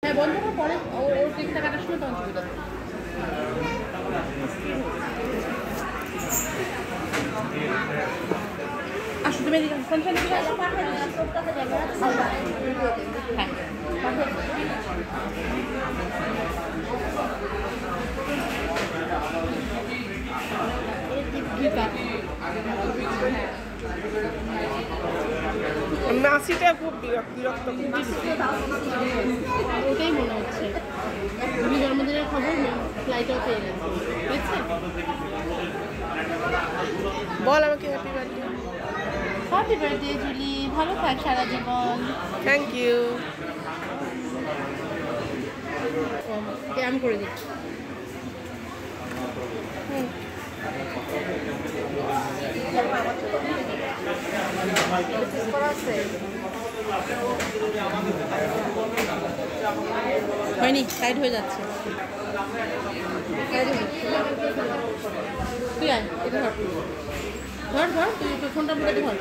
হ্যাঁ বন্ধ করার পরে ওর কেকটা কাটার সময় তখন ছবি দেবে। আসো তুমি এদিকে ফাংশন দিকে আসো। হ্যাঁ মাসিটা খুব বিরক্ত ওটাই মনে হচ্ছে। তুমি জন্মদিনের খবর ফ্লাইটেও পেয়ে গেছে, বুঝছে? বল আমাকে happy birthday. Happy birthday Julie, ভালো থাক সারা জীবন। Thank you. আমি করে দিচ্ছি। হয়নি, টাইট হয়ে যাচ্ছে। তুই আয়, এটা ধর ধর ধর, তুই ফোনটা বুঝে ধর।